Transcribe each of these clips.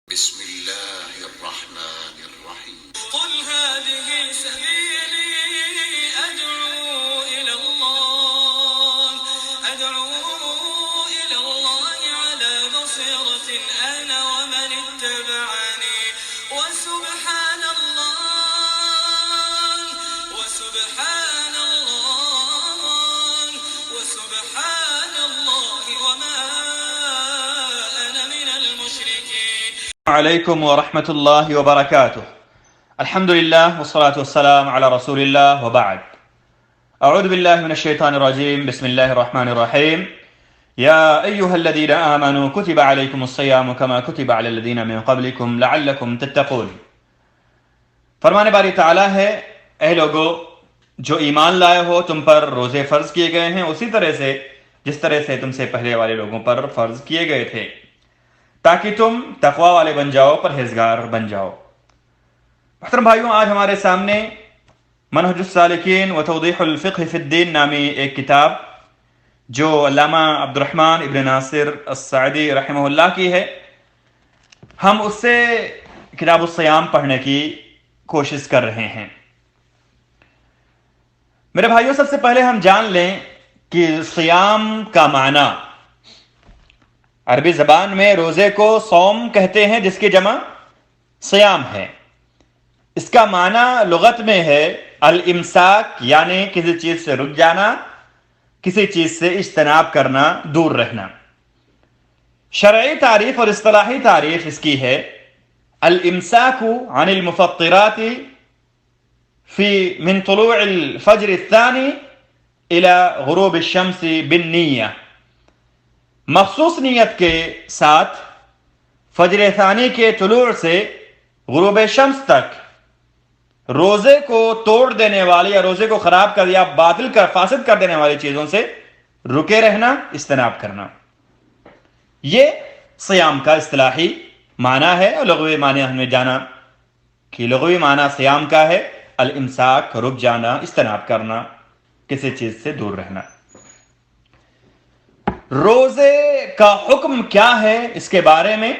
بسم الله الرحمن الرحيم قل هذه سبيلي أدعو إلى الله على بصيرة أنا ومن اتبعني وسبحان الله وما أنا من المشركين. عليكم ورحمة الله وبركاته. الحمد لله والصلاة والسلام على رسول الله وبعد. أعوذ بالله من الشيطان الرجيم. بسم الله الرحمن الرحيم. يا أيها الذين آمنوا كتب عليكم الصيام كما كتب على الذين من قبلكم لعلكم تتقون. فرمان باری تعالیٰ ہے، اے لوگو جو ایمان لائے ہو، تم پر روزے فرض کیے گئے ہیں اسی طرح سے جس طرح سے تم سے پہلے والے لوگوں پر فرض کیے گئے تھے، تاکہ تم تقوی والے بن جاؤ، پرہیزگار بن جاؤ۔ محترم بھائیوں، آج ہمارے سامنے منہج السالکین و توضیح الفقہ فی الدین نامی ایک کتاب جو علامہ عبد الرحمن ابن ناصر السعدی رحمہ اللہ کی ہے، ہم اس سے کتاب الصیام پڑھنے کی کوشش کر رہے ہیں۔ میرے بھائیوں، سب سے پہلے ہم جان لیں کہ صیام کا معنی، عربی زبان میں روزے کو صوم کہتے ہیں جس کی جمع صیام ہے۔ اس کا معنی لغت میں ہے الامساک، یعنی کسی چیز سے رک جانا، کسی چیز سے اجتناب کرنا، دور رہنا۔ شرعی تعریف اور اصطلاحی تعریف اس کی ہے الامساک عن المفطرات من طلوع الفجر الثانی الى غروب الشمس بالنیہ، مخصوص نیت کے ساتھ فجر ثانی کے طلوع سے غروب شمس تک روزے کو توڑ دینے والی یا روزے کو خراب کر یا باطل کر فاسد کر دینے والی چیزوں سے رکے رہنا، اجتناب کرنا، یہ صیام کا اصطلاحی معنی ہے۔ اور لغوی معنی ہم نے جانا کہ لغوی معنی صیام کا ہے الامساک، رک جانا، اجتناب کرنا، کسی چیز سے دور رہنا۔ روزے کا حکم کیا ہے، اس کے بارے میں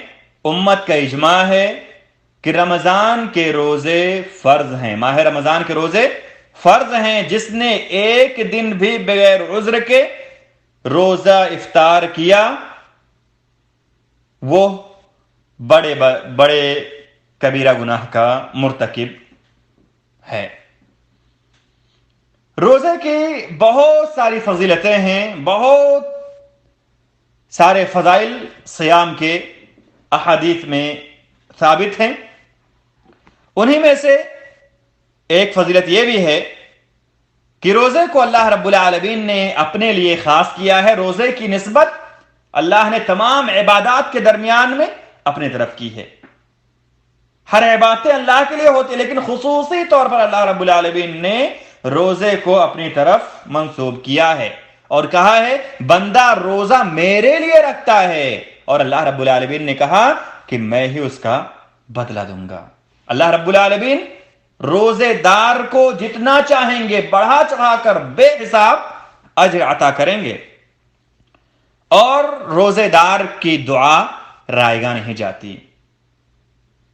امت کا اجماع ہے کہ رمضان کے روزے فرض ہیں، ماہ رمضان کے روزے فرض ہیں۔ جس نے ایک دن بھی بغیر عذر کے روزہ افطار کیا وہ بڑے کبیرہ گناہ کا مرتکب ہے۔ روزے کی بہت ساری فضیلتیں ہیں، بہت سارے فضائل صیام کے احادیث میں ثابت ہیں۔ انہی میں سے ایک فضیلت یہ بھی ہے کہ روزے کو اللہ رب العالمین نے اپنے لیے خاص کیا ہے۔ روزے کی نسبت اللہ نے تمام عبادات کے درمیان میں اپنی طرف کی ہے۔ ہر عبادتیں اللہ کے لیے ہوتی ہیں، لیکن خصوصی طور پر اللہ رب العالمین نے روزے کو اپنی طرف منسوب کیا ہے اور کہا ہے بندہ روزہ میرے لیے رکھتا ہے، اور اللہ رب العالمین نے کہا کہ میں ہی اس کا بدلہ دوں گا۔ اللہ رب العالمین روزے دار کو جتنا چاہیں گے بڑھا چڑھا کر بے حساب اجر عطا کریں گے، اور روزے دار کی دعا رائگاں نہیں جاتی۔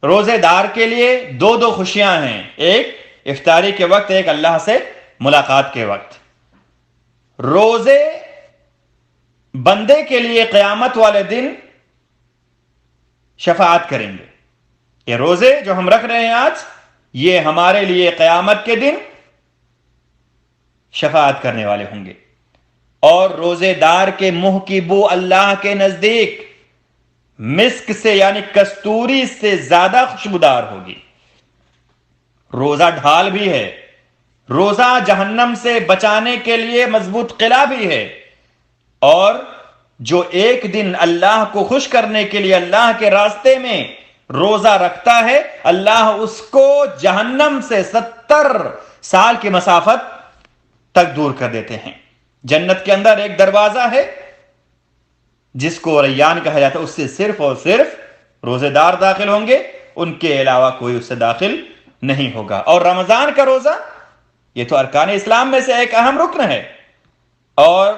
روزے دار کے لیے دو خوشیاں ہیں، ایک افطاری کے وقت، ایک اللہ سے ملاقات کے وقت۔ روزے بندے کے لیے قیامت والے دن شفاعت کریں گے۔ یہ روزے جو ہم رکھ رہے ہیں آج، یہ ہمارے لیے قیامت کے دن شفاعت کرنے والے ہوں گے، اور روزے دار کے منہ کی بو اللہ کے نزدیک مسک سے یعنی کستوری سے زیادہ خوشبودار ہوگی۔ روزہ ڈھال بھی ہے، روزہ جہنم سے بچانے کے لیے مضبوط قلعہ بھی ہے، اور جو ایک دن اللہ کو خوش کرنے کے لیے اللہ کے راستے میں روزہ رکھتا ہے، اللہ اس کو جہنم سے 70 سال کی مسافت تک دور کر دیتے ہیں۔ جنت کے اندر ایک دروازہ ہے جس کو ریان کہا جاتا ہے، اس سے صرف اور صرف روزے دار داخل ہوں گے، ان کے علاوہ کوئی اس سے داخل نہیں ہوگا۔ اور رمضان کا روزہ یہ تو ارکان اسلام میں سے ایک اہم رکن ہے، اور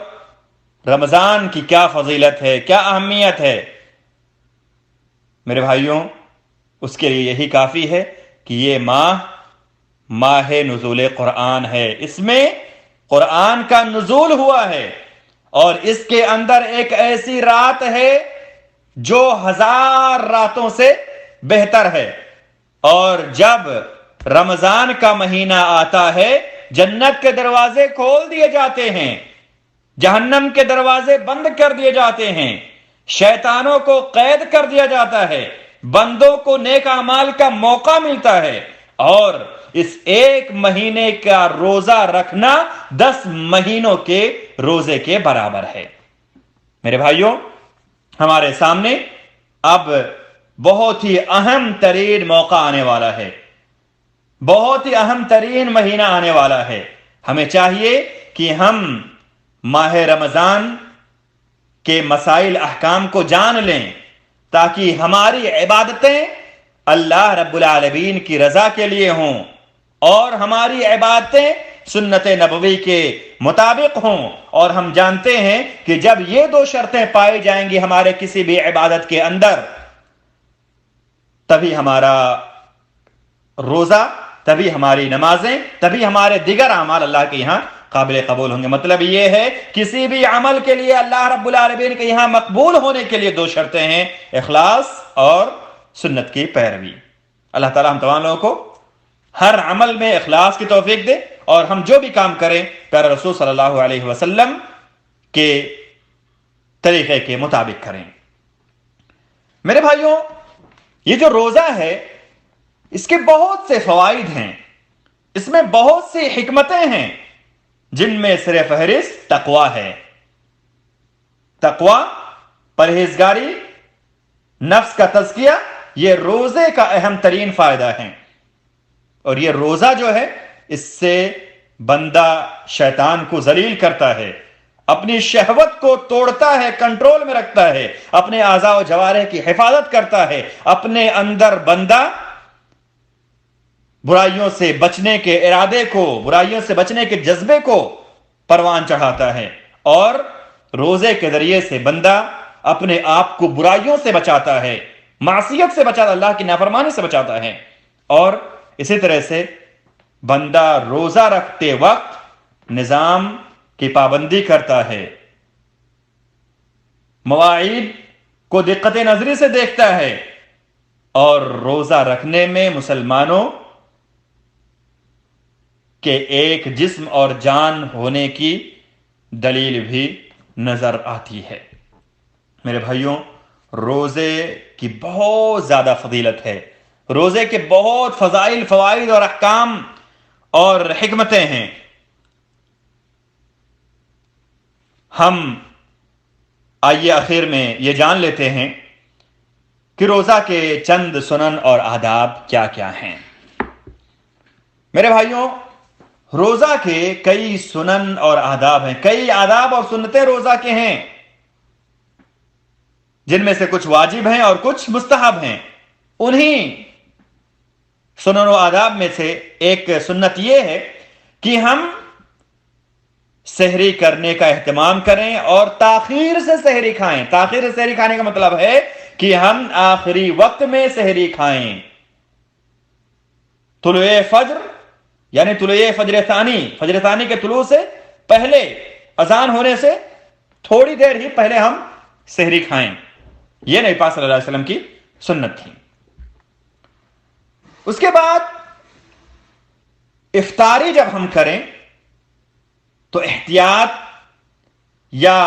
رمضان کی کیا فضیلت ہے، کیا اہمیت ہے۔ میرے بھائیوں، اس کے لیے یہی کافی ہے کہ یہ ماہ نزول قرآن ہے، اس میں قرآن کا نزول ہوا ہے، اور اس کے اندر ایک ایسی رات ہے جو 1000 راتوں سے بہتر ہے۔ اور جب رمضان کا مہینہ آتا ہے جنت کے دروازے کھول دیے جاتے ہیں، جہنم کے دروازے بند کر دیے جاتے ہیں، شیطانوں کو قید کر دیا جاتا ہے، بندوں کو نیک اعمال کا موقع ملتا ہے، اور اس ایک مہینے کا روزہ رکھنا 10 مہینوں کے روزے کے برابر ہے۔ میرے بھائیوں، ہمارے سامنے اب بہت ہی اہم ترین موقع آنے والا ہے، بہت ہی اہم ترین مہینہ آنے والا ہے۔ ہمیں چاہیے کہ ہم ماہ رمضان کے مسائل احکام کو جان لیں، تاکہ ہماری عبادتیں اللہ رب العالمین کی رضا کے لیے ہوں، اور ہماری عبادتیں سنت نبوی کے مطابق ہوں۔ اور ہم جانتے ہیں کہ جب یہ 2 شرطیں پائی جائیں گی ہمارے کسی بھی عبادت کے اندر، تبھی ہمارا روزہ، تبھی ہماری نمازیں، تبھی ہمارے دیگر اعمال اللہ کے یہاں قابل قبول ہوں گے۔ مطلب یہ ہے کسی بھی عمل کے لیے اللہ رب العالمین کے یہاں مقبول ہونے کے لیے 2 شرطیں ہیں، اخلاص اور سنت کی پیروی۔ اللہ تعالی ہم تمام لوگوں کو ہر عمل میں اخلاص کی توفیق دے، اور ہم جو بھی کام کریں پیارے رسول صلی اللہ علیہ وسلم کے طریقے کے مطابق کریں۔ میرے بھائیوں، یہ جو روزہ ہے اس کے بہت سے فوائد ہیں، اس میں بہت سی حکمتیں ہیں، جن میں سر فہرست تقویٰ ہے۔ تقویٰ، پرہیزگاری، نفس کا تزکیہ، یہ روزے کا اہم ترین فائدہ ہے۔ اور یہ روزہ جو ہے اس سے بندہ شیطان کو ذلیل کرتا ہے، اپنی شہوت کو توڑتا ہے، کنٹرول میں رکھتا ہے، اپنے اعضاء و جوارح کی حفاظت کرتا ہے، اپنے اندر بندہ برائیوں سے بچنے کے ارادے کو، برائیوں سے بچنے کے جذبے کو پروان چڑھاتا ہے، اور روزے کے ذریعے سے بندہ اپنے آپ کو برائیوں سے بچاتا ہے، معصیت سے بچاتا، اللہ کی نافرمانی سے بچاتا ہے۔ اور اسی طرح سے بندہ روزہ رکھتے وقت نظام کی پابندی کرتا ہے، مواعید کو دقت نظری سے دیکھتا ہے، اور روزہ رکھنے میں مسلمانوں کے ایک جسم اور جان ہونے کی دلیل بھی نظر آتی ہے۔ میرے بھائیوں، روزے کی بہت زیادہ فضیلت ہے، روزے کے بہت فضائل، فوائد اور احکام اور حکمتیں ہیں۔ ہم آئیے آخر میں یہ جان لیتے ہیں کہ روزہ کے چند سنن اور آداب کیا کیا ہیں۔ میرے بھائیوں، روزہ کے کئی سنن اور آداب ہیں، کئی آداب اور سنتیں روزہ کے ہیں، جن میں سے کچھ واجب ہیں اور کچھ مستحب ہیں۔ انہی سنن و آداب میں سے ایک سنت یہ ہے کہ ہم سحری کرنے کا اہتمام کریں اور تاخیر سے سحری کھائیں۔ تاخیر سے سحری کھانے کا مطلب ہے کہ ہم آخری وقت میں سحری کھائیں۔ طلوع فجر یعنی طلوع فجر ثانی کے طلوع سے پہلے، اذان ہونے سے تھوڑی دیر ہی پہلے ہم سحری کھائیں۔ یہ نبی پاک صلی اللہ علیہ وسلم کی سنت تھی۔ اس کے بعد افطاری جب ہم کریں تو احتیاط، یا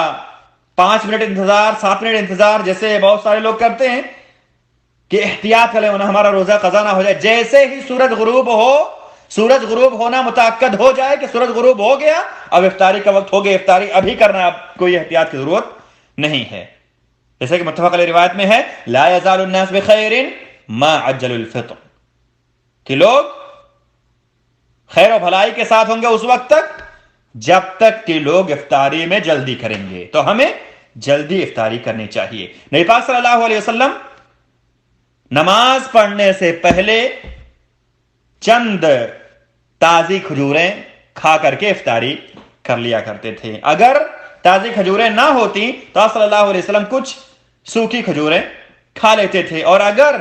5 منٹ انتظار، 7 منٹ انتظار جیسے بہت سارے لوگ کرتے ہیں کہ احتیاط کریں انہیں ہمارا روزہ قضا نہ ہو جائے۔ جیسے ہی سورج غروب ہونا متاکد ہو جائے کہ سورج غروب ہو گیا، اب افطاری کا وقت ہو گیا، افطاری ابھی کرنا، اب کوئی احتیاط کی ضرورت نہیں ہے۔ جیسے کہ متفق علیہ روایت میں ہے، لا یزال الناس بخیر ما عجل الفطر، کہ لوگ خیر و بھلائی کے ساتھ ہوں گے اس وقت تک جب تک کہ لوگ افطاری میں جلدی کریں گے۔ تو ہمیں جلدی افطاری کرنی چاہیے۔ نبی پاک صلی اللہ علیہ وسلم نماز پڑھنے سے پہلے چند تازی کھجوریں کھا کر کے افطاری کر لیا کرتے تھے۔ اگر تازی کھجوریں نہ ہوتی تو آپ صلی اللہ علیہ وسلم کچھ سوکھی کھجوریں کھا لیتے تھے، اور اگر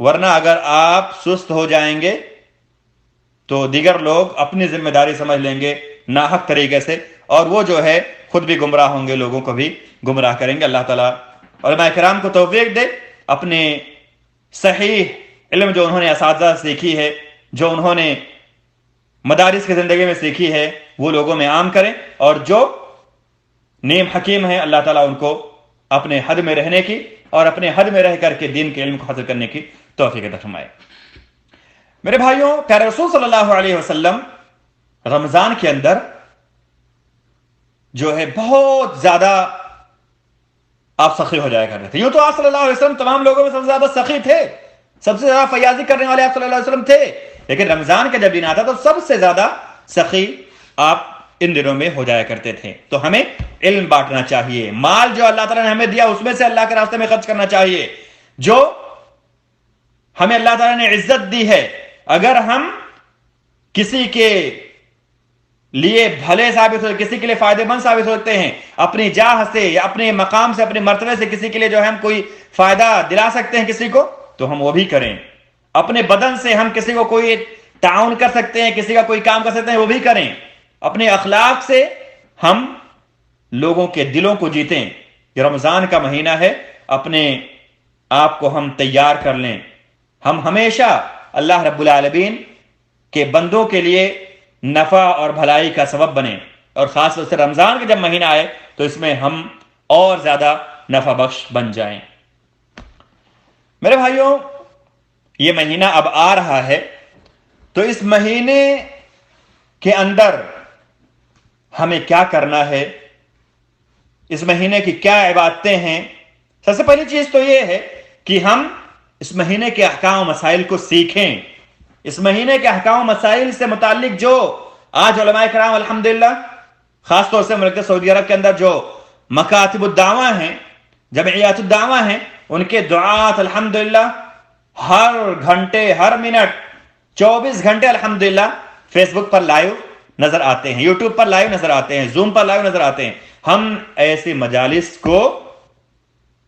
ورنہ اگر آپ سست ہو جائیں گے تو دیگر لوگ اپنی ذمہ داری سمجھ لیں گے ناحق طریقے سے، اور وہ جو ہے خود بھی گمراہ ہوں گے، لوگوں کو بھی گمراہ کریں گے۔ اللہ تعالیٰ علماء کرام کو توفیق دے، اپنے صحیح علم جو انہوں نے اساتذہ سیکھی ہے، جو انہوں نے مدارس کی زندگی میں سیکھی ہے، وہ لوگوں میں عام کریں، اور جو نیم حکیم ہیں اللہ تعالیٰ ان کو اپنے حد میں رہنے کی اور اپنے حد میں رہ کر کے دین کے علم کو حاصل کرنے کی توفیق عطا فرمائے۔ میرے بھائیوں، پیارے رسول صلی اللہ علیہ وسلم رمضان کے اندر جو ہے بہت زیادہ آپ سخی ہو جایا کرتے تھے۔ یوں تو آپ صلی اللہ علیہ وسلم تمام لوگوں میں سب سے زیادہ سخی تھے، سب سے زیادہ فیاضی کرنے والے آپ صلی اللہ علیہ وسلم تھے، لیکن رمضان کا جب دن آتا تو سب سے زیادہ سخی آپ ان دنوں میں ہو جایا کرتے تھے۔ تو ہمیں علم بانٹنا چاہیے، مال جو اللہ تعالیٰ نے ہمیں دیا اس میں سے اللہ کے راستے میں خرچ کرنا چاہیے۔ جو ہمیں اللہ تعالیٰ نے عزت دی ہے، اگر ہم کسی کے لیے بھلے ثابت ہو، کسی کے لیے فائدہ مند ثابت ہوتے ہیں، اپنی جاہ سے یا اپنے مقام سے، اپنے مرتبے سے کسی کے لیے جو ہے ہم کوئی فائدہ دلا سکتے ہیں کسی کو، تو ہم وہ بھی کریں۔ اپنے بدن سے ہم کسی کو کوئی تعاون کر سکتے ہیں، کسی کا کوئی کام کر سکتے ہیں، وہ بھی کریں۔ اپنے اخلاق سے ہم لوگوں کے دلوں کو جیتیں۔ یہ رمضان کا مہینہ ہے، اپنے آپ کو ہم تیار کر لیں، ہم ہمیشہ اللہ رب العالمین کے بندوں کے لیے نفع اور بھلائی کا سبب بنیں، اور خاص طور سے رمضان کا جب مہینہ آئے تو اس میں ہم اور زیادہ نفع بخش بن جائیں۔ میرے بھائیوں، یہ مہینہ اب آ رہا ہے، تو اس مہینے کے اندر ہمیں کیا کرنا ہے، اس مہینے کی کیا عبادتیں ہیں۔ سب سے پہلی چیز تو یہ ہے کہ ہم اس مہینے کے احکام و مسائل کو سیکھیں۔ اس مہینے کے احکام و مسائل سے متعلق جو آج علماء کرام الحمدللہ خاص طور سے ملک سعودی عرب کے اندر جو مکاتب الدعوہ ہیں، جمعیات الدعوہ ہیں، ان کے دعات الحمدللہ ہر گھنٹے، ہر منٹ، 24 گھنٹے الحمدللہ فیس بک پر لائیو نظر آتے ہیں، یوٹیوب پر لائیو نظر آتے ہیں، زوم پر لائیو نظر آتے ہیں۔ ہم ایسی مجالس کو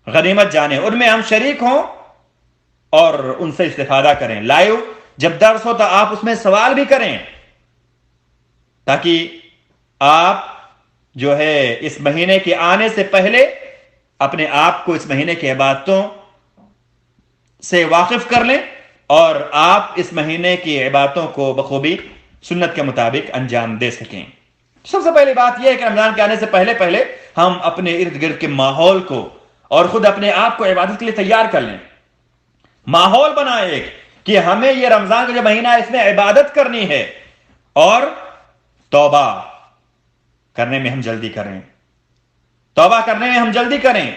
غنیمت جانیں، ان میں ہم شریک ہوں اور ان سے استفادہ کریں۔ لائیو جب درس ہو تو آپ اس میں سوال بھی کریں، تاکہ آپ جو ہے اس مہینے کے آنے سے پہلے اپنے آپ کو اس مہینے کی عبادتوں سے واقف کر لیں، اور آپ اس مہینے کی عبادتوں کو بخوبی سنت کے مطابق انجام دے سکیں۔ سب سے پہلی بات یہ ہے کہ رمضان کے آنے سے پہلے ہم اپنے ارد گرد کے ماحول کو اور خود اپنے آپ کو عبادت کے لیے تیار کر لیں۔ ماحول بنائیں ایک کہ ہمیں یہ رمضان کا جو مہینہ ہے اس میں عبادت کرنی ہے، اور توبہ کرنے میں ہم جلدی کریں، توبہ کرنے میں ہم جلدی کریں۔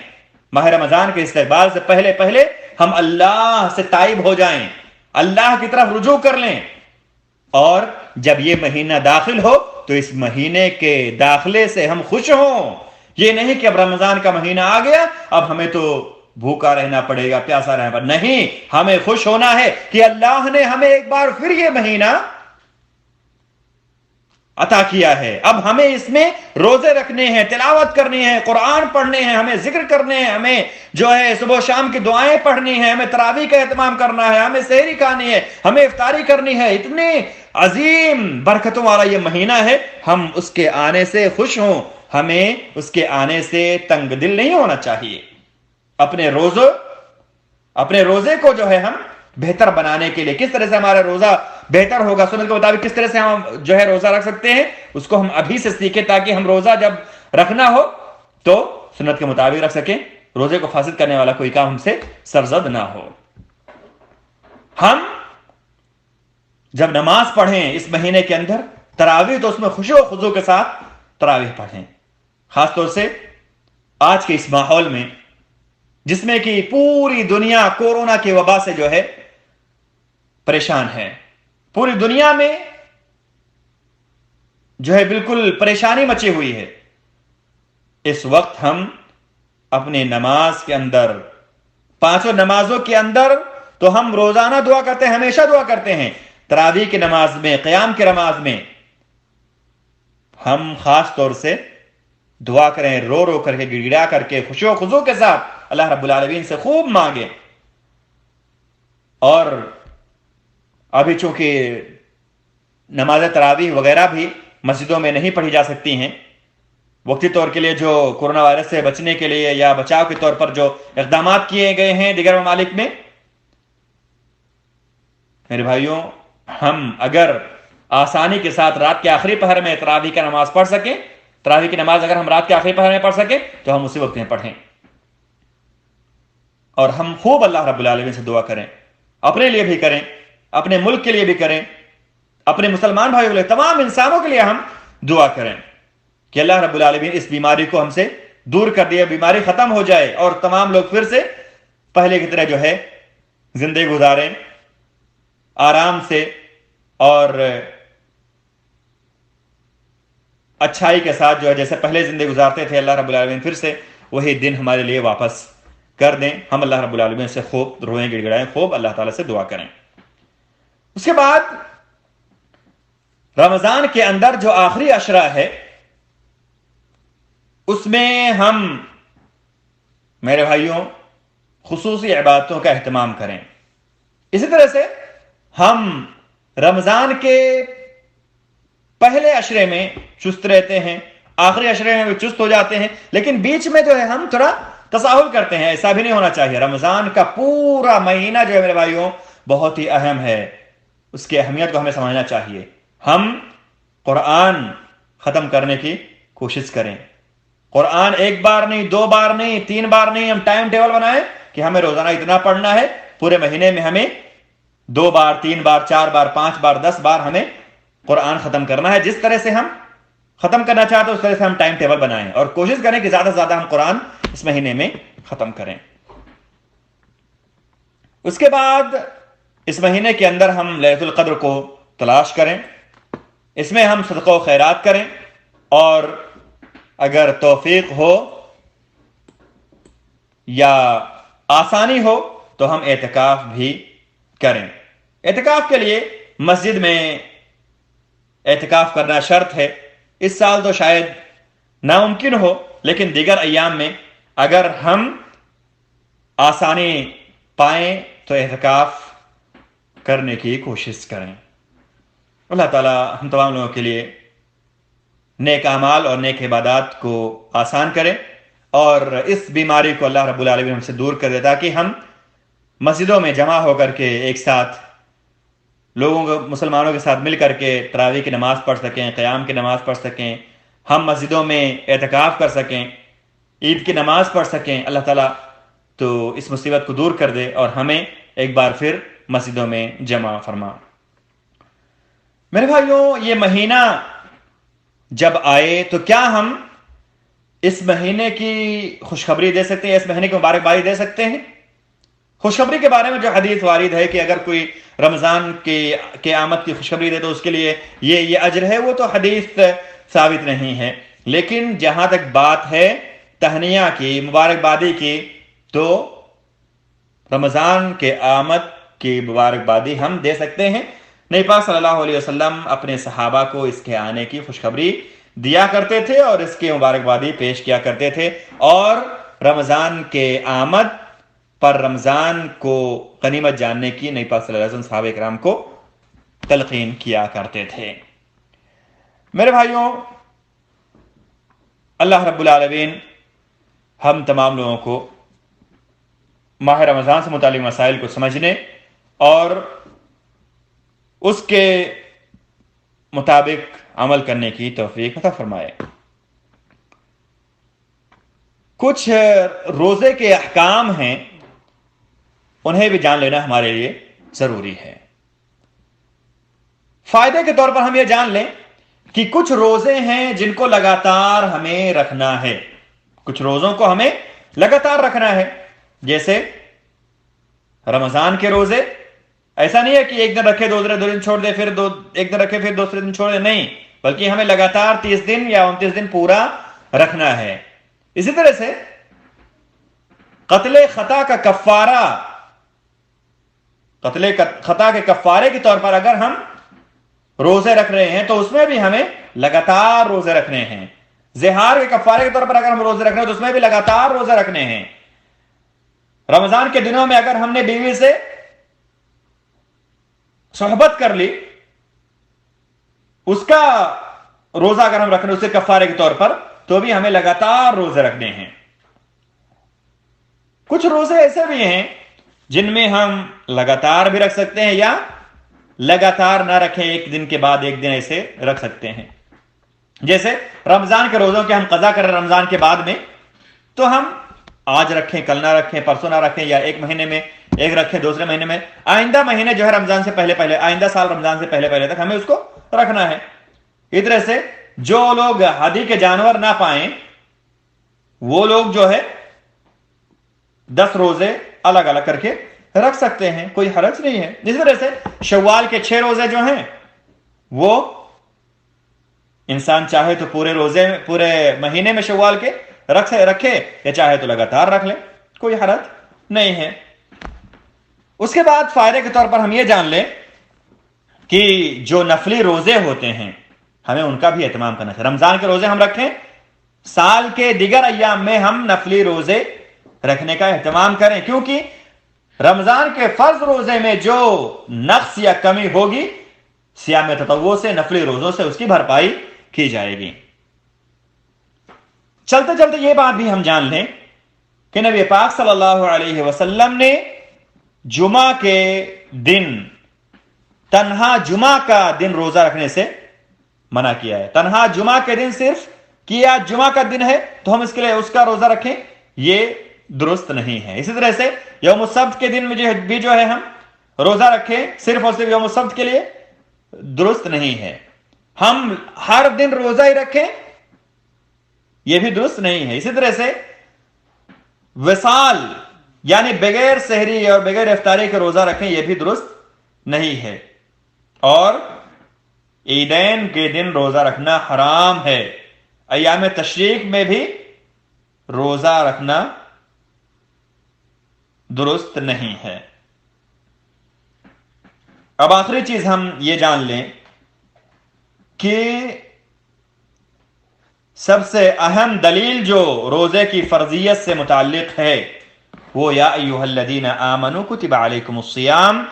ماہ رمضان کے استقبال سے پہلے ہم اللہ سے تائب ہو جائیں، اللہ کی طرف رجوع کر لیں، اور جب یہ مہینہ داخل ہو تو اس مہینے کے داخلے سے ہم خوش ہوں۔ یہ نہیں کہ اب رمضان کا مہینہ آ گیا، اب ہمیں تو بھوکا رہنا پڑے گا، پیاسا رہنا پڑے گا۔ نہیں، ہمیں خوش ہونا ہے کہ اللہ نے ہمیں ایک بار پھر یہ مہینہ عطا کیا ہے۔ اب ہمیں اس میں روزے رکھنے ہیں، تلاوت کرنی ہے، قرآن پڑھنے ہیں، ہمیں ذکر کرنے ہیں، ہمیں جو ہے صبح و شام کی دعائیں پڑھنی ہیں، ہمیں تراویح کا اہتمام کرنا ہے، ہمیں سحری کھانی ہے، ہمیں افطاری کرنی ہے۔ اتنے عظیم برکتوں والا یہ مہینہ ہے، ہم اس کے آنے سے خوش ہوں، ہمیں اس کے آنے سے تنگ دل نہیں ہونا چاہیے۔ اپنے روزے کو جو ہے ہم بہتر بنانے کے لیے، کس طرح سے ہمارا روزہ بہتر ہوگا، سنت کے مطابق کس طرح سے ہم جو ہے روزہ رکھ سکتے ہیں، اس کو ہم ابھی سے سیکھیں، تاکہ ہم روزہ جب رکھنا ہو تو سنت کے مطابق رکھ سکیں، روزے کو فاسد کرنے والا کوئی کام ہم سے سرزد نہ ہو۔ ہم جب نماز پڑھیں اس مہینے کے اندر تراویح، تو اس میں خشوع و خضوع کے ساتھ تراویح پڑھیں، خاص طور سے آج کے اس ماحول میں جس میں کہ پوری دنیا کورونا کی وبا سے جو ہے پریشان ہے، پوری دنیا میں جو ہے بالکل پریشانی مچی ہوئی ہے۔ اس وقت ہم اپنے نماز کے اندر، پانچوں نمازوں کے اندر تو ہم روزانہ دعا کرتے ہیں، ہمیشہ دعا کرتے ہیں۔ تراویح کی نماز میں، قیام کی نماز میں ہم خاص طور سے دعا کریں، رو رو کر کے، گڑ گڑا کر کے، خشوع و خضوع کے ساتھ اللہ رب العالمین سے خوب مانگیں، اور ابھی چونکہ نماز تراویح وغیرہ بھی مسجدوں میں نہیں پڑھی جا سکتی ہیں، وقتی طور کے لیے جو کورونا وائرس سے بچنے کے لیے یا بچاؤ کے طور پر جو اقدامات کیے گئے ہیں دیگر ممالک میں، میرے بھائیوں، ہم اگر آسانی کے ساتھ رات کے آخری پہر میں تراویح کی نماز پڑھ سکیں، تراویح کی نماز اگر ہم رات کے آخری پہر میں پڑھ سکیں تو ہم اسی وقت میں پڑھیں، اور ہم خوب اللہ رب العالمین سے دعا کریں، اپنے لیے بھی کریں، اپنے ملک کے لیے بھی کریں، اپنے مسلمان بھائیوں کے لیے، تمام انسانوں کے لیے ہم دعا کریں کہ اللہ رب العالمین اس بیماری کو ہم سے دور کر دے، بیماری ختم ہو جائے اور تمام لوگ پھر سے پہلے کی طرح جو ہے زندگی گزاریں آرام سے اور اچھائی کے ساتھ، جو ہے جیسے پہلے زندگی گزارتے تھے، اللہ رب العالمین پھر سے وہی دن ہمارے لیے واپس کر دیں۔ ہم اللہ رب العالمین سے خوب روئیں، گڑ گڑائیں، خوب اللہ تعالیٰ سے دعا کریں۔ اس کے بعد رمضان کے اندر جو آخری عشرہ ہے، اس میں ہم میرے بھائیوں خصوصی عبادتوں کا اہتمام کریں۔ اسی طرح سے ہم رمضان کے پہلے عشرے میں چست رہتے ہیں، آخری عشرے میں بھی چست ہو جاتے ہیں، لیکن بیچ میں جو ہے ہم تھوڑا تساہل کرتے ہیں۔ ایسا بھی نہیں ہونا چاہیے۔ رمضان کا پورا مہینہ جو ہے میرے بھائیوں بہت ہی اہم ہے، اس کی اہمیت کو ہمیں سمجھنا چاہیے۔ ہم قرآن ختم کرنے کی کوشش کریں۔ قرآن ایک بار نہیں، 2 بار نہیں، 3 بار نہیں، ہم ٹائم ٹیبل بنائیں کہ ہمیں روزانہ اتنا پڑھنا ہے، پورے مہینے میں ہمیں 2 بار، 3 بار، 4 بار، 5 بار، 10 بار ہمیں قرآن ختم کرنا ہے۔ جس طرح سے ہم ختم کرنا چاہتے ہیں اس طرح سے ہم ٹائم ٹیبل بنائیں اور کوشش کریں کہ زیادہ سے زیادہ ہم قرآن اس مہینے میں ختم کریں۔ اس کے بعد اس مہینے کے اندر ہم لیلۃ القدر کو تلاش کریں، اس میں ہم صدقہ و خیرات کریں، اور اگر توفیق ہو یا آسانی ہو تو ہم اعتکاف بھی کریں۔ اعتکاف کے لیے مسجد میں اعتکاف کرنا شرط ہے۔ اس سال تو شاید ناممکن ہو، لیکن دیگر ایام میں اگر ہم آسانی پائیں تو اعتکاف کرنے کی کوشش کریں۔ اللہ تعالیٰ ہم تمام لوگوں کے لیے نیک اعمال اور نیک عبادات کو آسان کرے، اور اس بیماری کو اللہ رب العالمین ہم سے دور کر دے، تاکہ ہم مسجدوں میں جمع ہو کر کے ایک ساتھ لوگوں کو، مسلمانوں کے ساتھ مل کر کے تراویح کی نماز پڑھ سکیں، قیام کی نماز پڑھ سکیں، ہم مسجدوں میں اعتکاف کر سکیں، عید کی نماز پڑھ سکیں۔ اللہ تعالیٰ تو اس مصیبت کو دور کر دے اور ہمیں ایک بار پھر مسجدوں میں جمع فرما۔ میرے بھائیوں، یہ مہینہ جب آئے تو کیا ہم اس مہینے کی خوشخبری دے سکتے ہیں، اس مہینے کی مبارکبادی دے سکتے ہیں؟ خوشخبری کے بارے میں جو حدیث وارد ہے کہ اگر کوئی رمضان کی آمد کی خوشخبری دے تو اس کے لیے یہ اجر ہے، وہ تو حدیث ثابت نہیں ہے، لیکن جہاں تک بات ہے تہنیہ کی، مبارکبادی کی، تو رمضان کے آمد کی مبارکبادی ہم دے سکتے ہیں۔ نبی پاک صلی اللہ علیہ وسلم اپنے صحابہ کو اس کے آنے کی خوشخبری دیا کرتے تھے اور اس کی مبارکبادی پیش کیا کرتے تھے، اور رمضان کے آمد پر رمضان کو غنیمت جاننے کی نبی پاک صلی اللہ علیہ وسلم صحابہ کرام کو تلقین کیا کرتے تھے۔ میرے بھائیوں، اللہ رب العالمین ہم تمام لوگوں کو ماہ رمضان سے متعلق مسائل کو سمجھنے اور اس کے مطابق عمل کرنے کی توفیق عطا فرمائے۔ کچھ روزے کے احکام ہیں، انہیں بھی جان لینا ہمارے لیے ضروری ہے۔ فائدے کے طور پر ہم یہ جان لیں کہ کچھ روزے ہیں جن کو لگاتار ہمیں رکھنا ہے، کچھ روزوں کو ہمیں لگاتار رکھنا ہے، جیسے رمضان کے روزے۔ ایسا نہیں ہے کہ ایک دن رکھے 2 دن چھوڑ دے، پھر ایک دن رکھے پھر دوسرے دن چھوڑ دے، نہیں، بلکہ ہمیں لگاتار 30 دن یا 29 دن پورا رکھنا ہے۔ اسی طرح سے قتل خطا کا کفارہ، قتل خطا کے کفارے کے طور پر اگر ہم روزے رکھ رہے ہیں تو اس میں بھی ہمیں لگاتار روزے رکھنے ہیں۔ زہار کے کفارے کے طور پر اگر ہم روزے رکھ رہے ہیں تو اس میں بھی لگاتار روزے رکھنے ہیں۔ رمضان کے دنوں میں اگر ہم نے بیوی سے صحبت کر لی، اس کا روزہ اگر ہم رکھ رہے اسے کفارے کے طور پر، تو بھی ہمیں لگاتار روزے رکھنے ہیں۔ کچھ روزے ایسے بھی ہیں جن میں ہم لگاتار بھی رکھ سکتے ہیں یا لگاتار نہ رکھیں، ایک دن کے بعد ایک دن ایسے رکھ سکتے ہیں۔ جیسے رمضان کے روزوں کے ہم قضا کریں رمضان کے بعد میں، تو ہم آج رکھیں، کل نہ رکھیں، پرسوں نہ رکھیں، یا ایک مہینے میں ایک رکھیں، دوسرے مہینے میں، آئندہ مہینے جو ہے رمضان سے پہلے پہلے، آئندہ سال رمضان سے پہلے پہلے تک ہمیں اس کو رکھنا ہے۔ اس طرح سے جو لوگ ہدی کے جانور نہ پائیں وہ لوگ جو ہے 10 روزے الگ الگ کر کے رکھ سکتے ہیں، کوئی حرج نہیں ہے۔ اس طرح سے شوال کے 6 روزے جو ہیں وہ انسان چاہے تو پورے مہینے میں شوال کے رکھے، یا چاہے تو لگاتار رکھ لے، کوئی حرج نہیں ہے۔ اس کے بعد فائدے کے طور پر ہم یہ جان لیں کہ جو نفلی روزے ہوتے ہیں ہمیں ان کا بھی اہتمام کرنا چاہیے۔ رمضان کے روزے ہم رکھیں، سال کے دیگر ایام میں ہم نفلی روزے رکھنے کا اہتمام کریں، کیونکہ رمضان کے فرض روزے میں جو نقص یا کمی ہوگی صیام تطوع سے، نفلی روزوں سے اس کی بھرپائی کی جائے گی۔ چلتے چلتے یہ بات بھی ہم جان لیں کہ نبی پاک صلی اللہ علیہ وسلم نے جمعہ کے دن، تنہا جمعہ کا دن روزہ رکھنے سے منع کیا ہے۔ تنہا جمعہ کے دن صرف کیا جمعہ کا دن ہے تو ہم اس کے لیے اس کا روزہ رکھیں، یہ درست نہیں ہے۔ اسی طرح سے یوم السبت کے دن میں بھی جو ہے ہم روزہ رکھیں صرف اور صرف یوم السبت کے لیے، درست نہیں ہے۔ ہم ہر دن روزہ ہی رکھیں، یہ بھی درست نہیں ہے۔ اسی طرح سے وصال یعنی بغیر سحری اور بغیر افطاری کے روزہ رکھیں، یہ بھی درست نہیں ہے۔ اور عیدین کے دن روزہ رکھنا حرام ہے۔ ایام تشریق میں بھی روزہ رکھنا درست نہیں ہے۔ اب آخری چیز ہم یہ جان لیں کہ سب سے اہم دلیل جو روزے کی فرضیت سے متعلق ہے وہ یا ایھا الذین آمنوا کتب علیکم الصیام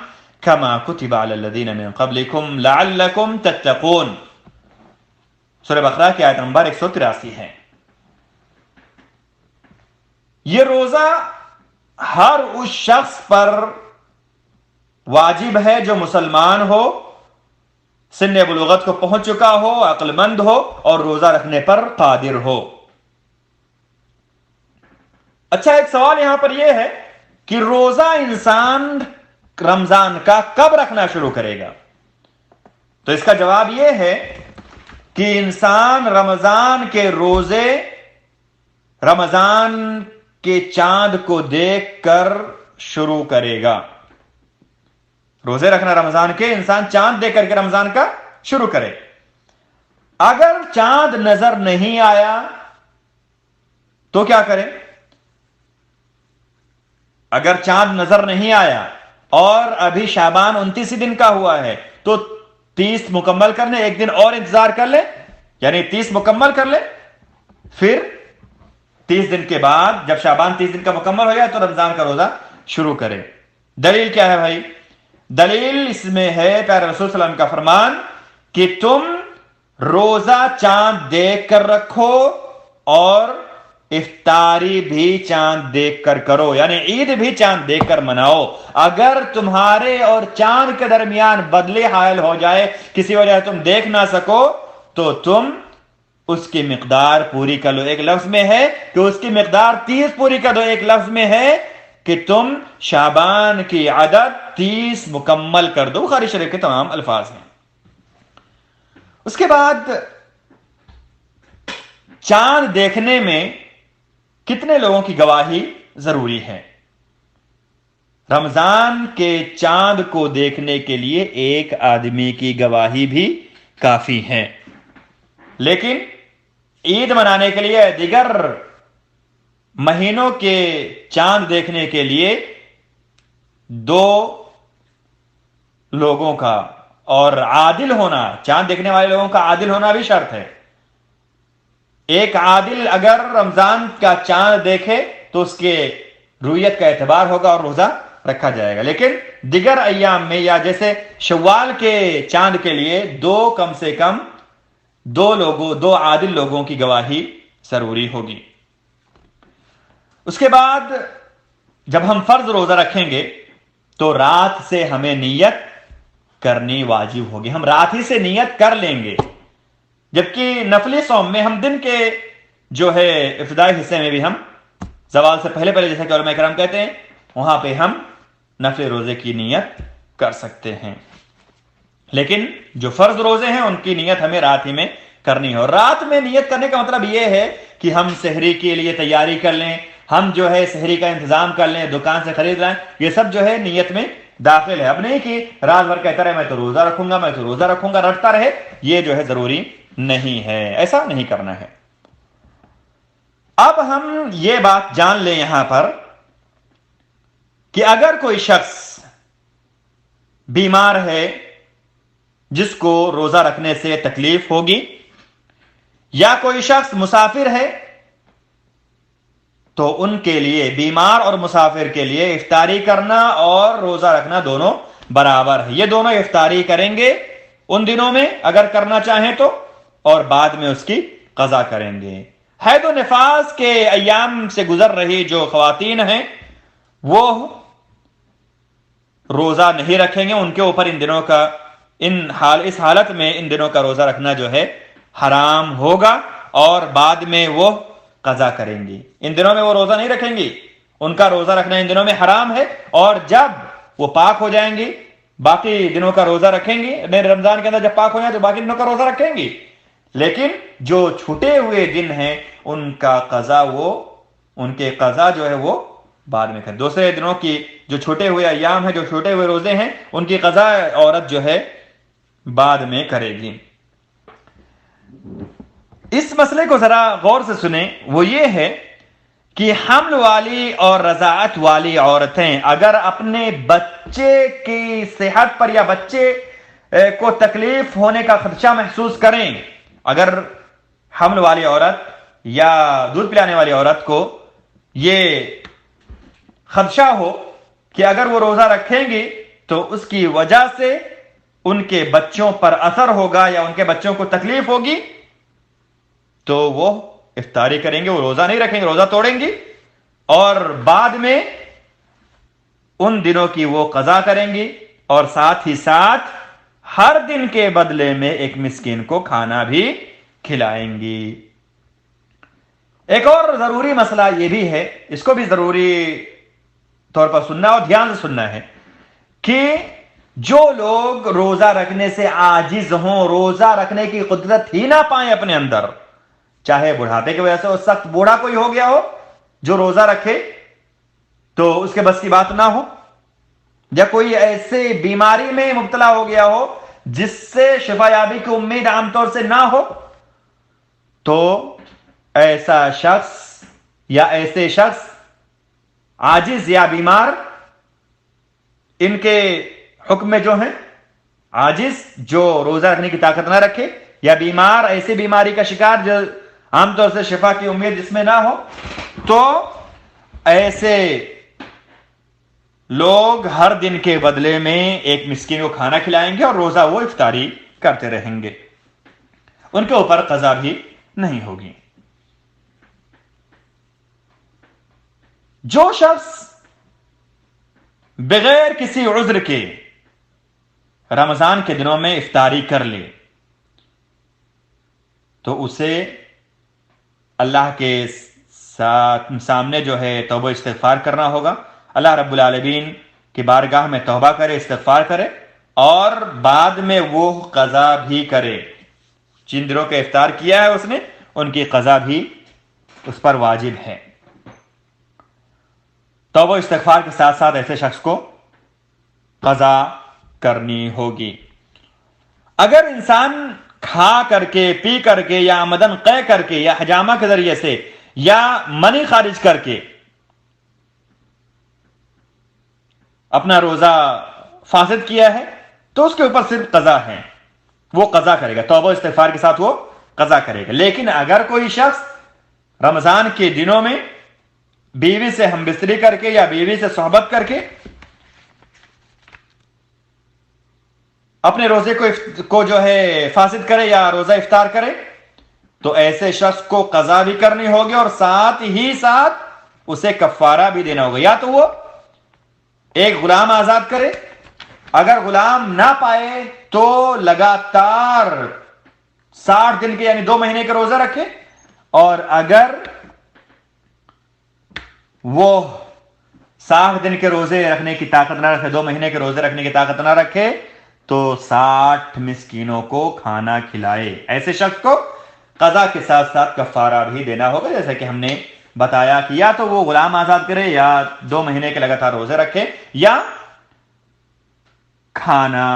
کما کتب علی الذین من قبلکم لعلکم تتقون، سورہ بقرہ کی آیت نمبر 183 ہے۔ یہ روزہ ہر اس شخص پر واجب ہے جو مسلمان ہو، سن بلوغت کو پہنچ چکا ہو، عقل مند ہو اور روزہ رکھنے پر قادر ہو۔ اچھا، ایک سوال یہاں پر یہ ہے کہ روزہ انسان رمضان کا کب رکھنا شروع کرے گا؟ تو اس کا جواب یہ ہے کہ انسان رمضان کے روزے رمضان کے چاند کو دیکھ کر شروع کرے گا۔ روزے رکھنا رمضان کے انسان چاند دیکھ کر کے رمضان کا شروع کرے۔ اگر چاند نظر نہیں آیا تو کیا کرے؟ اگر چاند نظر نہیں آیا اور ابھی شعبان 29 دن کا ہوا ہے تو 30 مکمل کر لیں، ایک دن اور انتظار کر لیں، یعنی 30 مکمل کر لیں، پھر 30 دن کے بعد جب شعبان 30 دن کا مکمل ہو جائے تو رمضان کا روزہ شروع کرے۔ دلیل کیا ہے بھائی؟ دلیل اس میں ہے پیارے رسول صلی اللہ علیہ وسلم کا فرمان کہ تم روزہ چاند دیکھ کر رکھو اور افطاری بھی چاند دیکھ کر کرو، یعنی عید بھی چاند دیکھ کر مناؤ۔ اگر تمہارے اور چاند کے درمیان بدلے حائل ہو جائے، کسی وجہ سے تم دیکھ نہ سکو، تو تم اس کی مقدار پوری کر لو۔ ایک لفظ میں ہے کہ اس کی مقدار 30 پوری کر دو، ایک لفظ میں ہے کہ تم شعبان کی عدد 30 مکمل کر دو۔ بخاری شریف کے تمام الفاظ ہیں۔ اس کے بعد چاند دیکھنے میں کتنے لوگوں کی گواہی ضروری ہے؟ رمضان کے چاند کو دیکھنے کے لیے ایک آدمی کی گواہی بھی کافی ہے، لیکن عید منانے کے لیے، دیگر مہینوں کے چاند دیکھنے کے لیے 2 لوگوں کا اور عادل ہونا، چاند دیکھنے والے لوگوں کا عادل ہونا بھی شرط ہے۔ ایک عادل اگر رمضان کا چاند دیکھے تو اس کے رویت کا اعتبار ہوگا اور روزہ رکھا جائے گا. لیکن دیگر ایام میں یا جیسے شوال کے چاند کے لیے کم سے کم دو عادل لوگوں کی گواہی ضروری ہوگی. اس کے بعد جب ہم فرض روزہ رکھیں گے تو رات سے ہمیں نیت کرنی واجب ہوگی. ہم رات ہی سے نیت کر لیں گے، جبکہ نفلی صوم میں ہم دن کے جو ہے ابتدائی حصے میں بھی ہم زوال سے پہلے جیسا کہ علماء کرام کہتے ہیں وہاں پہ ہم نفل روزے کی نیت کر سکتے ہیں. لیکن جو فرض روزے ہیں ان کی نیت ہمیں رات ہی میں کرنی ہے. اور رات میں نیت کرنے کا مطلب یہ ہے کہ ہم سحری کے لیے تیاری کر لیں، ہم جو ہے سحری کا انتظام کر لیں، دکان سے خرید لائیں. یہ سب جو ہے نیت میں داخل ہے. اب نہیں کہ رات بھر کہتا رہے میں تو روزہ رکھوں گا رٹتا رہے، یہ جو ہے ضروری نہیں ہے، ایسا نہیں کرنا ہے. اب ہم یہ بات جان لیں یہاں پر کہ اگر کوئی شخص بیمار ہے جس کو روزہ رکھنے سے تکلیف ہوگی، یا کوئی شخص مسافر ہے، تو ان کے لیے، بیمار اور مسافر کے لیے افطاری کرنا اور روزہ رکھنا دونوں برابر ہے. یہ دونوں افطاری کریں گے ان دنوں میں اگر کرنا چاہیں تو، اور بعد میں اس کی قضا کریں گے. حید و نفاس کے ایام سے گزر رہی جو خواتین ہیں وہ روزہ نہیں رکھیں گے، ان کے اوپر ان دنوں کا اس حالت میں ان دنوں کا روزہ رکھنا جو ہے حرام ہوگا، اور بعد میں وہ قضا کریں گی. ان دنوں میں وہ روزہ نہیں رکھیں گی، ان کا روزہ رکھنا ان دنوں میں حرام ہے، اور جب وہ پاک ہو جائیں گی باقی دنوں کا روزہ رکھیں گی. رمضان کے اندر جب پاک ہو جائیں تو باقی دنوں کا روزہ رکھیں گی. لیکن جو چھوٹے ہوئے دن ہیں ان کے قضا جو ہے وہ بعد میں کریں. دوسرے دنوں کی جو چھوٹے ہوئے ایام ہیں، جو چھوٹے ہوئے روزے ہیں، ان کی قضا عورت جو ہے بعد میں کرے گی. اس مسئلے کو ذرا غور سے سنیں. وہ یہ ہے کہ حمل والی اور رضاعت والی عورتیں اگر اپنے بچے کی صحت پر یا بچے کو تکلیف ہونے کا خدشہ محسوس کریں، اگر حمل والی عورت یا دودھ پلانے والی عورت کو یہ خدشہ ہو کہ اگر وہ روزہ رکھیں گی تو اس کی وجہ سے ان کے بچوں پر اثر ہوگا یا ان کے بچوں کو تکلیف ہوگی، تو وہ افطاری کریں گے، وہ روزہ نہیں رکھیں گے، روزہ توڑیں گی، اور بعد میں ان دنوں کی وہ قضا کریں گی، اور ساتھ ہی ساتھ ہر دن کے بدلے میں ایک مسکین کو کھانا بھی کھلائیں گی. ایک اور ضروری مسئلہ یہ بھی ہے، اس کو بھی ضروری طور پر سننا اور دھیان سے سننا ہے، کہ جو لوگ روزہ رکھنے سے عاجز ہوں، روزہ رکھنے کی قدرت ہی نہ پائیں اپنے اندر، چاہے بڑھاپے کی وجہ سے وہ سخت بوڑھا کوئی ہو گیا ہو جو روزہ رکھے تو اس کے بس کی بات نہ ہو، یا کوئی ایسے بیماری میں مبتلا ہو گیا ہو جس سے شفا یابی کی امید عام طور سے نہ ہو، تو ایسا شخص یا ایسے شخص عاجز یا بیمار، ان کے حکم میں جو ہیں عاجز جو روزہ رکھنے کی طاقت نہ رکھے، یا بیمار ایسی بیماری کا شکار جو عام طور سے شفا کی امید جس میں نہ ہو، تو ایسے لوگ ہر دن کے بدلے میں ایک مسکین کو کھانا کھلائیں گے اور روزہ وہ افطاری کرتے رہیں گے، ان کے اوپر قضا بھی نہیں ہوگی. جو شخص بغیر کسی عذر کے رمضان کے دنوں میں افطاری کر لے تو اسے اللہ کے سامنے جو ہے توبہ استغفار کرنا ہوگا. اللہ رب العالمین کی بارگاہ میں توبہ کرے، استغفار کرے، اور بعد میں وہ قضا بھی کرے. جن دنوں کا افطار کیا ہے اس نے، ان کی قضا بھی اس پر واجب ہے. توبہ استغفار کے ساتھ ساتھ ایسے شخص کو قضا کرنی ہوگی. اگر انسان کھا کر کے، پی کر کے، یا آمدن قے کر کے، یا حجامہ کے ذریعے سے، یا منی خارج کر کے اپنا روزہ فاسد کیا ہے تو اس کے اوپر صرف قضا ہے، وہ قضا کرے گا، توبہ استغفار کے ساتھ وہ قضا کرے گا. لیکن اگر کوئی شخص رمضان کے دنوں میں بیوی سے ہم بستری کر کے یا بیوی سے صحبت کر کے اپنے روزے کو جو ہے فاسد کرے یا روزہ افطار کرے تو ایسے شخص کو قضا بھی کرنی ہوگی اور ساتھ ہی ساتھ اسے کفارہ بھی دینا ہوگا. یا تو وہ ایک غلام آزاد کرے, اگر غلام نہ پائے تو لگاتار 60 دن کے یعنی 2 مہینے کے روزہ رکھے, اور اگر وہ 60 دن کے روزے رکھنے کی طاقت نہ رکھے, 2 مہینے کے روزے رکھنے کی طاقت نہ رکھے, تو 60 مسکینوں کو کھانا کھلائے. ایسے شخص کو قضا کے ساتھ ساتھ کفارہ بھی دینا ہوگا, جیسا کہ ہم نے بتایا کہ یا تو وہ غلام آزاد کرے یا 2 مہینے کے لگاتار روزے رکھے یا کھانا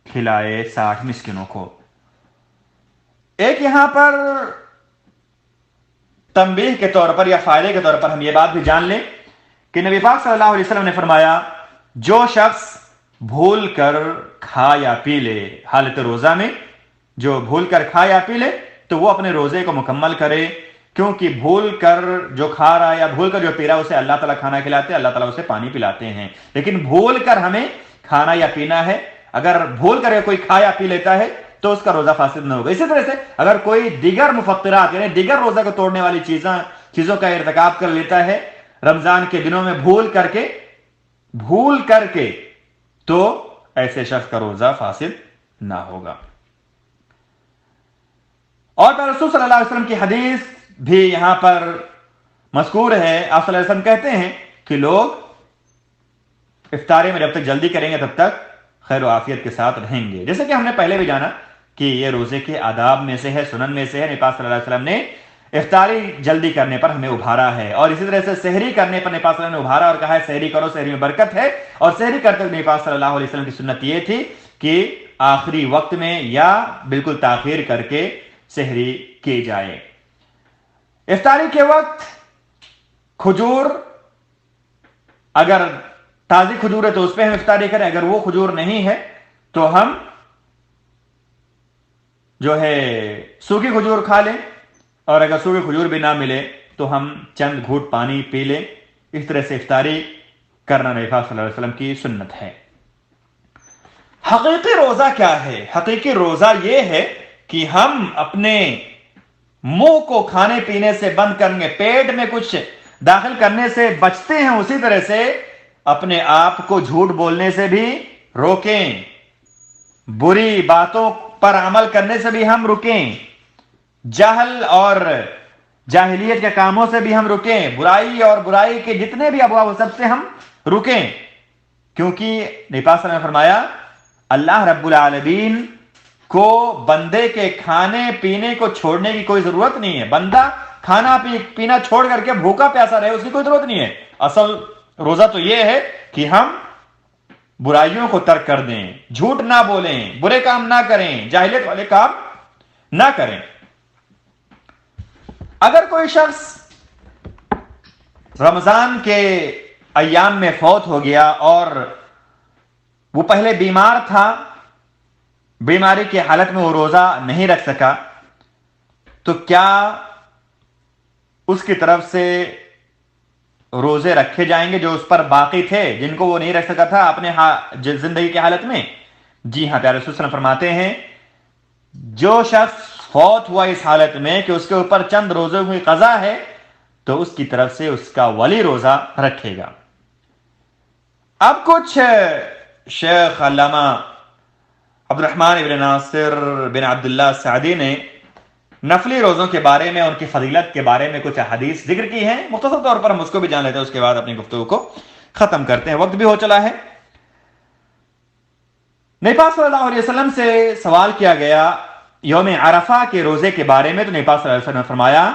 کھلائے 60 مسکینوں کو. ایک یہاں پر تنبیہ کے طور پر یا فائدے کے طور پر ہم یہ بات بھی جان لیں کہ نبی پاک صلی اللہ علیہ وسلم نے فرمایا جو شخص بھول کر کھا یا پی لے, حالت روزہ میں جو بھول کر کھا یا پی لے تو وہ اپنے روزے کو مکمل کرے, کیونکہ بھول کر جو کھا رہا ہے یا بھول کر جو پی رہا ہے اسے اللہ تعالیٰ کھانا کھلاتے ہیں, اللہ تعالیٰ اسے پانی پلاتے ہیں. لیکن بھول کر ہمیں کھانا یا پینا ہے, اگر بھول کر کوئی کھا یا پی لیتا ہے تو اس کا روزہ فاسد نہ ہوگا. اسی طرح سے اگر کوئی دیگر مفطرات یعنی دیگر روزہ کو توڑنے والی چیزوں کا ارتکاب کر لیتا ہے رمضان کے دنوں میں بھول کر کے تو ایسے شخص کا روزہ فاسد نہ ہوگا. اور رسول صلی اللہ علیہ وسلم کی حدیث بھی یہاں پر مذکور ہے. آپ صلی اللہ علیہ وسلم کہتے ہیں کہ لوگ افطاری میں جب تک جلدی کریں گے تب تک خیر و عافیت کے ساتھ رہیں گے. جیسے کہ ہم نے پہلے بھی جانا کہ یہ روزے کے آداب میں سے ہے, سنن میں سے ہے. نبی پاک صلی اللہ علیہ وسلم نے افطاری جلدی کرنے پر ہمیں ابھارا ہے, اور اسی طرح سے سحری کرنے پر نبی پاک صلی اللہ علیہ وسلم نے ابھارا اور کہا ہے سحری کرو, سحری میں برکت ہے. اور سحری کرتے ہوئے نبی پاک صلی اللہ علیہ وسلم کی سنت یہ تھی کہ آخری وقت میں یا بالکل تاخیر کر کے سحری کی جائے. افطاری کے وقت کھجور, اگر تازی کھجور ہے تو اس پہ ہم افطاری کریں, اگر وہ کھجور نہیں ہے تو ہم جو ہے سوکھی کھجور کھا لیں, اور اگر سوکھی کھجور بھی نہ ملے تو ہم چند گھونٹ پانی پی لیں. اس طرح سے افطاری کرنا نبی پاک صلی اللہ علیہ وسلم کی سنت ہے. حقیقی روزہ کیا ہے؟ حقیقی روزہ یہ ہے کہ ہم اپنے منہ کو کھانے پینے سے بند کریں گے, پیٹ میں کچھ داخل کرنے سے بچتے ہیں, اسی طرح سے اپنے آپ کو جھوٹ بولنے سے بھی روکیں, بری باتوں پر عمل کرنے سے بھی ہم رکیں, جہل اور جاہلیت کے کاموں سے بھی ہم رکیں, برائی اور برائی کے جتنے بھی ابواب سب سے ہم رکیں. کیونکہ نبی پاک صلی اللہ علیہ وسلم نے فرمایا اللہ رب العالمین کو بندے کے کھانے پینے کو چھوڑنے کی کوئی ضرورت نہیں ہے. بندہ کھانا پینا چھوڑ کر کے بھوکا پیاسا رہے, اس کی کوئی ضرورت نہیں ہے. اصل روزہ تو یہ ہے کہ ہم برائیوں کو ترک کر دیں, جھوٹ نہ بولیں, برے کام نہ کریں, جاہلیت والے کام نہ کریں. اگر کوئی شخص رمضان کے ایام میں فوت ہو گیا اور وہ پہلے بیمار تھا, بیماری کی حالت میں وہ روزہ نہیں رکھ سکا, تو کیا اس کی طرف سے روزے رکھے جائیں گے جو اس پر باقی تھے, جن کو وہ نہیں رکھ سکا تھا اپنے زندگی کی حالت میں؟ جی ہاں, پیارے رسول صلی اللہ علیہ وسلم فرماتے ہیں جو شخص فوت ہوا اس حالت میں کہ اس کے اوپر چند روزوں کی قضا ہے تو اس کی طرف سے اس کا ولی روزہ رکھے گا. اب کچھ شیخ علامہ عبد الرحمن بن ناصر بن عبداللہ السعدی نے نفلی روزوں کے بارے میں, ان کی فضیلت کے بارے میں کچھ احادیث ذکر کی ہیں. مختصر طور پر ہم اس کو بھی جان لیتے ہیں, اس کے بعد اپنی گفتگو کو ختم کرتے ہیں, وقت بھی ہو چلا ہے. نبی پاک صلی اللہ علیہ وسلم سے سوال کیا گیا یوم عرفہ کے روزے کے بارے میں, تو نبی پاک صلی اللہ علیہ وسلم نے فرمایا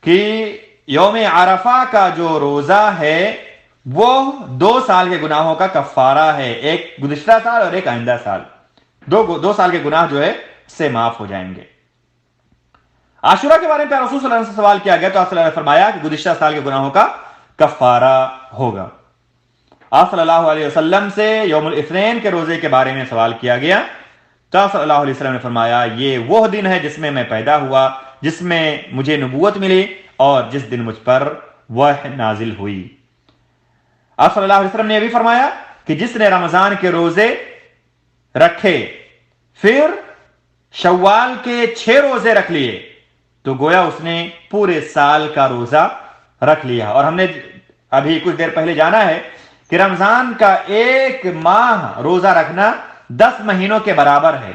کہ یوم عرفہ کا جو روزہ ہے وہ 2 سال کے گناہوں کا کفارہ ہے, ایک گزشتہ سال اور ایک آئندہ سال. 2 سال کے گناہ جو ہے سے معاف ہو جائیں گے. عاشورہ کے بارے میں رسول صلی اللہ علیہ وسلم سے سوال کیا گیا تو آپ صلی اللہ علیہ وسلم نے فرمایا کہ گزشتہ سال کے گناہوں کا کفارہ ہوگا. آپ صلی اللہ علیہ وسلم سے یوم الاثنین کے روزے کے بارے میں سوال کیا گیا تو آپ صلی اللہ علیہ وسلم نے فرمایا یہ وہ دن ہے جس میں میں پیدا ہوا, جس میں مجھے نبوت ملی اور جس دن مجھ پر وحی نازل ہوئی. آپ صلی اللہ علیہ وسلم نے یہ بھی فرمایا کہ جس نے رمضان کے روزے رکھے پھر شوال کے 6 روزے رکھ لیے تو گویا اس نے پورے سال کا روزہ رکھ لیا. اور ہم نے ابھی کچھ دیر پہلے جانا ہے کہ رمضان کا 1 ماہ روزہ رکھنا 10 مہینوں کے برابر ہے.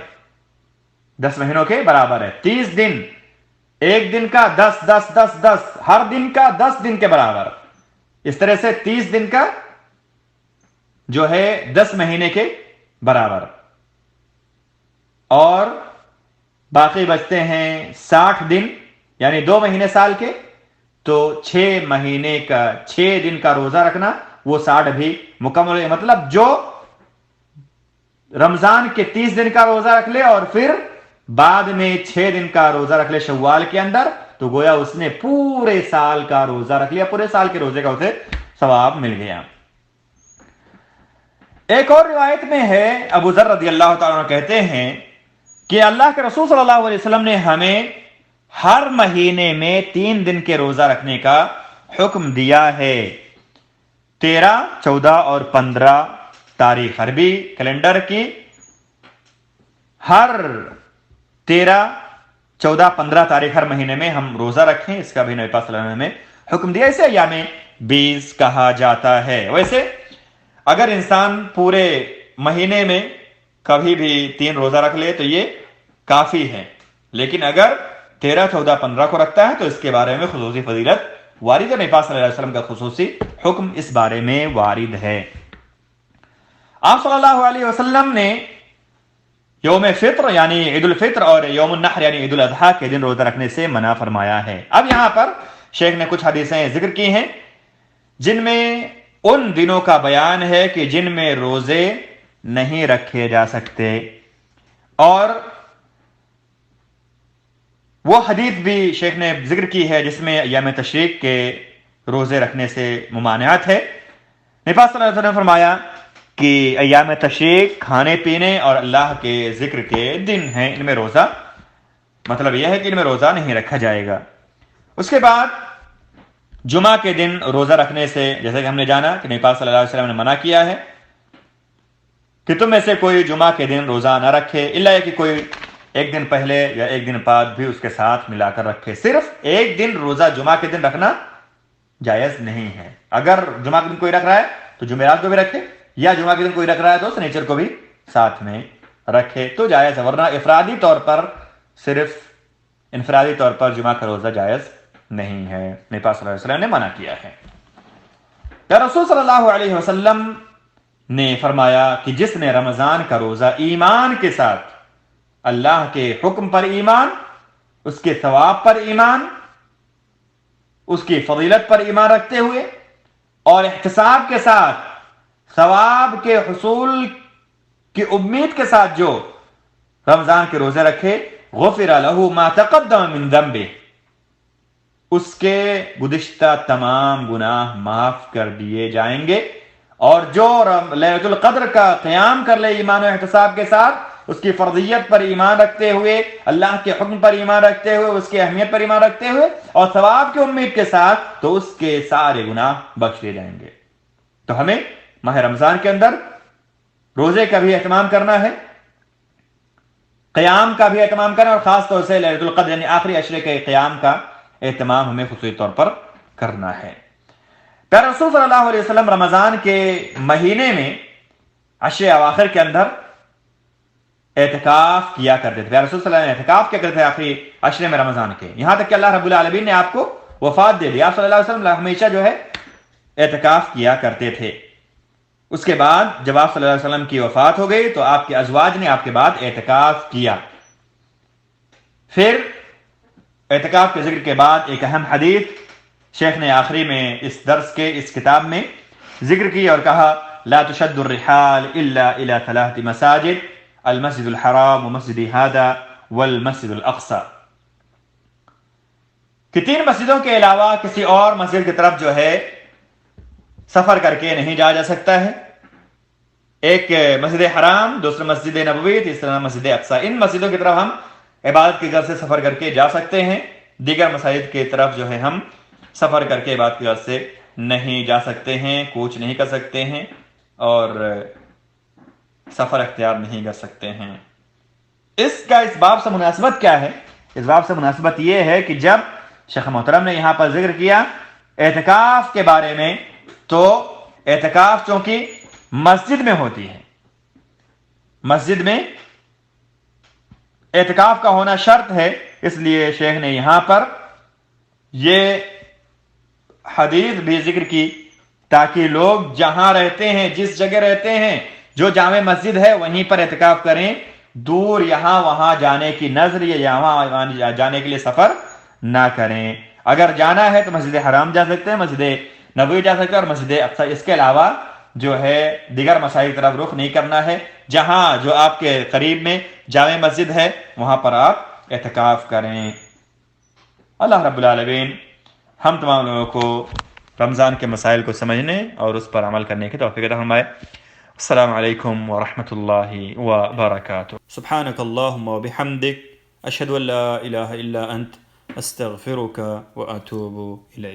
10 مہینوں کے برابر ہے. 30 دن، ایک دن کا 10 10 10 10، ہر دن کا 10 دن کے برابر. اس طرح سے 30 دن کا جو ہے 10 مہینے کے برابر، اور باقی بچتے ہیں 60 دن، یعنی 2 مہینے سال کے. تو 6 مہینے کا 6 دن کا روزہ رکھنا وہ 60 بھی مکمل ہے. مطلب جو رمضان کے 30 دن کا روزہ رکھ لے اور پھر بعد میں 6 دن کا روزہ رکھ لے شوال کے اندر، تو گویا اس نے پورے سال کا روزہ رکھ لیا، پورے سال کے روزے کا اسے ثواب مل گیا. ایک اور روایت میں ہے، ابو ذر رضی اللہ تعالیٰ عنہ کہتے ہیں کہ اللہ کے رسول صلی اللہ علیہ وسلم نے ہمیں ہر مہینے میں 3 دن کے روزہ رکھنے کا حکم دیا ہے. 13، 14 اور 15 تاریخ عربی کیلنڈر کی ہر 13، 14، 15 تاریخ ہر مہینے میں ہم روزہ رکھیں. اس کا بھی نبی پاک صلی اللہ علیہ وسلم نے حکم دیا. اسے ایام 20 کہا جاتا ہے. ویسے اگر انسان پورے مہینے میں کبھی بھی 3 روزہ رکھ لے تو یہ کافی ہے، لیکن اگر 13، 14، 15 کو رکھتا ہے تو اس کے بارے میں خصوصی فضیلت وارد ہے. نبی پاک صلی اللہ علیہ وسلم کا خصوصی حکم اس بارے میں وارد ہے. آپ صلی اللہ علیہ وسلم نے یوم فطر یعنی عید الفطر اور یوم النحر یعنی عید الاضحیٰ کے دن روزہ رکھنے سے منع فرمایا ہے. اب یہاں پر شیخ نے کچھ حدیثیں ذکر کی ہیں جن میں ان دنوں کا بیان ہے کہ جن میں روزے نہیں رکھے جا سکتے، اور وہ حدیث بھی شیخ نے ذکر کی ہے جس میں ایام تشریق کے روزے رکھنے سے ممانعت ہے. نبی پاک صلی اللہ علیہ وسلم نے فرمایا کہ ایام تشریق کھانے پینے اور اللہ کے ذکر کے دن ہیں، ان میں روزہ، مطلب یہ ہے کہ ان میں روزہ نہیں رکھا جائے گا. اس کے بعد جمعہ کے دن روزہ رکھنے سے، جیسے کہ ہم نے جانا کہ نبی پاک صلی اللہ علیہ وسلم نے منع کیا ہے کہ تم میں سے کوئی جمعہ کے دن روزہ نہ رکھے، الا کہ کوئی ایک دن پہلے یا ایک دن بعد بھی اس کے ساتھ ملا کر رکھے. صرف ایک دن روزہ جمعہ کے دن رکھنا جائز نہیں ہے. اگر جمعہ کے دن کوئی رکھ رہا ہے تو جمعرات کو بھی رکھے، یا جمعہ کے دن کوئی رکھ رہا ہے تو سنیچر کو بھی ساتھ میں رکھے تو جائز ہے. ورنہ افرادی طور پر، صرف انفرادی طور پر جمعہ کا روزہ جائز نہیں ہے. نبی پاک صلی اللہ علیہ وسلم نے منع کیا ہے. یا رسول صلی اللہ علیہ وسلم نے فرمایا کہ جس نے رمضان کا روزہ ایمان کے ساتھ، اللہ کے حکم پر ایمان، اس کے ثواب پر ایمان، اس کی فضیلت پر ایمان رکھتے ہوئے اور احتساب کے ساتھ ثواب کے حصول کی امید کے ساتھ جو رمضان کے روزے رکھے، غفر لہ ما تقدم من ذنبہ، اس کے گزشتہ تمام گناہ معاف کر دیے جائیں گے. اور جو لیلۃ القدر کا قیام کر لے ایمان و احتساب کے ساتھ، اس کی فرضیت پر ایمان رکھتے ہوئے، اللہ کے حکم پر ایمان رکھتے ہوئے، اس کی اہمیت پر ایمان رکھتے ہوئے اور ثواب کی امید کے ساتھ، تو اس کے سارے گناہ بخش دیے جائیں گے. تو ہمیں ماہ رمضان کے اندر روزے کا بھی اہتمام کرنا ہے، قیام کا بھی اہتمام کرنا، اور خاص طور سے لیلۃ القدر یعنی آخری عشرے کے قیام کا اہتمام ہمیں خصوصی طور پر کرنا ہے. پیارے رسول صلی اللہ علیہ وسلم رمضان کے مہینے میں عشر اواخر کے اندر اعتکاف کیا کرتے تھے. پیارے رسول صلی اللہ علیہ وسلم اعتکاف کیا کرتے تھے آخری عشرے میں رمضان کے، یہاں تک کہ اللہ رب العالمین نے آپ کو وفات دے دی. آپ صلی اللہ علیہ وسلم ہمیشہ جو ہے اعتکاف کیا کرتے تھے. اس کے بعد جب آپ صلی اللہ علیہ وسلم کی وفات ہو گئی تو آپ کے ازواج نے آپ کے بعد اعتکاف کیا. پھر اعتکاف کے ذکر کے بعد ایک اہم حدیث شیخ نے آخری میں اس درس کے اس کتاب میں ذکر کی اور کہا، لا تشد الرحال الا الى 3 مساجد، المسجد الحرام ومسجد هذا والمسجد الاقصى، کہ 3 مسجدوں کے علاوہ کسی اور مسجد کی طرف جو ہے سفر کر کے نہیں جا سکتا ہے. ایک مسجد حرام، دوسرا مسجد نبوی، تیسرا مسجد اقصی. ان مسجدوں کی طرف ہم عبادت کی غرض سے سفر کر کے جا سکتے ہیں، دیگر مساجد کی طرف جو ہے ہم سفر کر کے عبادت کی غرض سے نہیں جا سکتے ہیں، کوچ نہیں کر سکتے ہیں. اور سفر اختیار نہیں کر سکتے ہیں۔ اس کا اس باب سے مناسبت کیا ہے؟ اس باب سے مناسبت یہ ہے کہ جب شیخ محترم نے یہاں پر ذکر کیا اعتکاف کے بارے میں، تو اعتکاف چونکہ مسجد میں ہوتی ہے، مسجد میں اعتکاف کا ہونا شرط ہے، اس لیے شیخ نے یہاں پر یہ حدیث بھی ذکر کی تاکہ لوگ جہاں رہتے ہیں، جس جگہ رہتے ہیں، جو جامع مسجد ہے وہیں پر اعتکاف کریں، دور یہاں وہاں جانے کی نظر یا یہاں جانے کے لیے سفر نہ کریں۔ اگر جانا ہے تو مسجد حرام جا سکتے ہیں، مسجد نبوی جا سکتے ہیں، اور مسجد اقصی، اس کے علاوہ جو ہے دیگر مساجد کی طرف رخ نہیں کرنا ہے۔ جہاں جو آپ کے قریب میں جامع مسجد ہے وہاں پر آپ اعتکاف کریں۔ اللہ رب العالمین ہم تمام لوگوں کو رمضان کے مسائل کو سمجھنے اور اس پر عمل کرنے کی توفیق عطا فرمائے۔ السلام علیکم ورحمۃ اللہ وبرکاتہ۔ سبحانک اللہم وبحمدک، اشہد ان لا الہ الا انت، استغفرک واتوب الیک۔